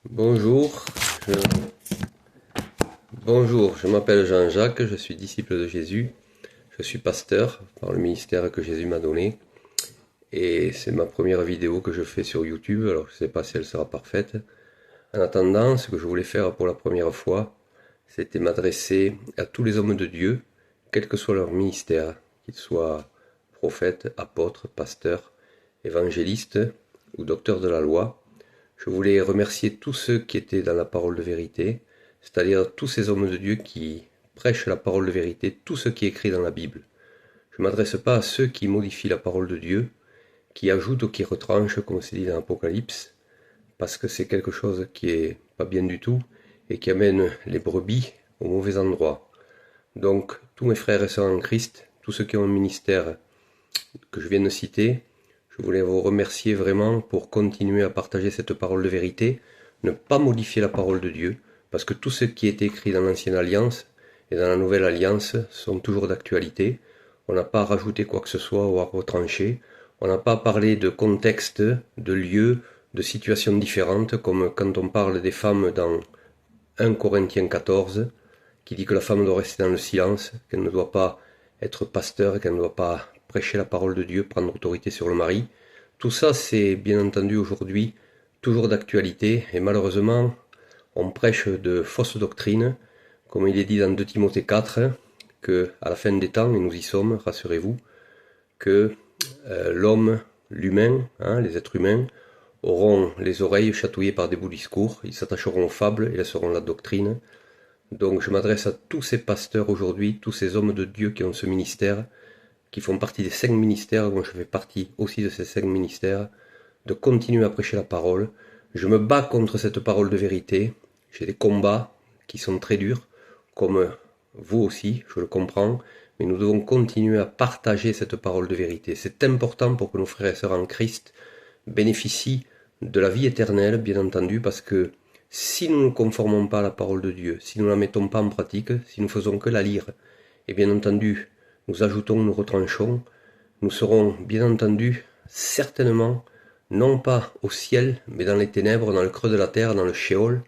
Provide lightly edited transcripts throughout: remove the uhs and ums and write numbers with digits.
Bonjour, je, je m'appelle Jean-Jacques, je suis disciple de Jésus, je suis pasteur par le ministère que Jésus m'a donné et c'est ma première vidéo que je fais sur YouTube, alors je ne sais pas si elle sera parfaite. En attendant, ce que je voulais faire pour la première fois, c'était m'adresser à tous les hommes de Dieu, quel que soit leur ministère, qu'ils soient prophètes, apôtres, pasteurs, évangélistes ou docteurs de la loi. Je voulais remercier tous ceux qui étaient dans la parole de vérité, c'est-à-dire tous ces hommes de Dieu qui prêchent la parole de vérité, tout ce qui est écrit dans la Bible. Je ne m'adresse pas à ceux qui modifient la parole de Dieu, qui ajoutent ou qui retranchent, comme c'est dit dans l'Apocalypse, parce que c'est quelque chose qui est pas bien du tout et qui amène les brebis au mauvais endroit. Donc, tous mes frères et sœurs en Christ, tous ceux qui ont un ministère que je viens de citer, je voulais vous remercier vraiment pour continuer à partager cette parole de vérité, ne pas modifier la parole de Dieu, parce que tout ce qui est écrit dans l'Ancienne Alliance et dans la Nouvelle Alliance sont toujours d'actualité. On n'a pas à rajouter quoi que ce soit ou à retrancher. On n'a pas à parler de contexte, de lieux, de situations différentes, comme quand on parle des femmes dans 1 Corinthiens 14, qui dit que la femme doit rester dans le silence, qu'elle ne doit pas être pasteur, qu'elle ne doit pas prêcher la parole de Dieu, prendre autorité sur le mari. Tout ça, c'est bien entendu aujourd'hui toujours d'actualité, et malheureusement, on prêche de fausses doctrines, comme il est dit dans 2 Timothée 4, que à la fin des temps, et nous y sommes, rassurez-vous, que l'homme, l'humain, les êtres humains, auront les oreilles chatouillées par des beaux discours, ils s'attacheront aux fables et laisseront la doctrine. Donc je m'adresse à tous ces pasteurs aujourd'hui, tous ces hommes de Dieu qui ont ce ministère, qui font partie des 5 ministères, moi je fais partie aussi de ces 5 ministères, de continuer à prêcher la parole. Je me bats contre cette parole de vérité, j'ai des combats qui sont très durs, comme vous aussi, je le comprends, mais nous devons continuer à partager cette parole de vérité. C'est important pour que nos frères et sœurs en Christ bénéficient de la vie éternelle, bien entendu, parce que si nous ne conformons pas à la parole de Dieu, si nous ne la mettons pas en pratique, si nous faisons que la lire, et bien entendu, nous ajoutons, nous retranchons, nous serons bien entendu certainement non pas au ciel, mais dans les ténèbres, dans le creux de la terre, dans le Sheol,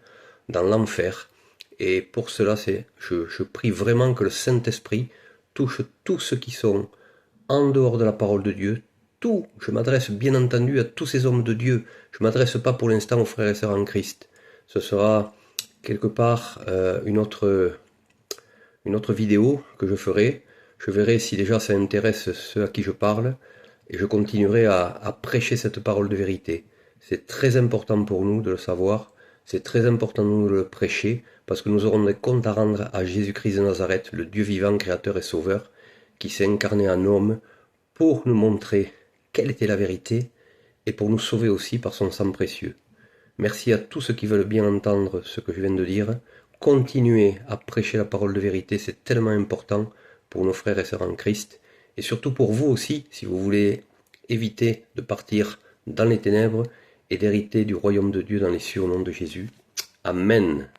dans l'enfer. Et pour cela, je prie vraiment que le Saint-Esprit touche tous ceux qui sont en dehors de la parole de Dieu. Tout, je m'adresse bien entendu à tous ces hommes de Dieu. Je ne m'adresse pas pour l'instant aux frères et sœurs en Christ. Ce sera quelque part une autre vidéo que je ferai. Je verrai si déjà ça intéresse ceux à qui je parle et je continuerai à prêcher cette parole de vérité. C'est très important pour nous de le savoir, c'est très important de nous de le prêcher parce que nous aurons des comptes à rendre à Jésus-Christ de Nazareth, le Dieu vivant, créateur et sauveur, qui s'est incarné en homme pour nous montrer quelle était la vérité et pour nous sauver aussi par son sang précieux. Merci à tous ceux qui veulent bien entendre ce que je viens de dire. Continuez à prêcher la parole de vérité, c'est tellement important pour nos frères et sœurs en Christ, et surtout pour vous aussi, si vous voulez éviter de partir dans les ténèbres et d'hériter du royaume de Dieu dans les cieux au nom de Jésus. Amen.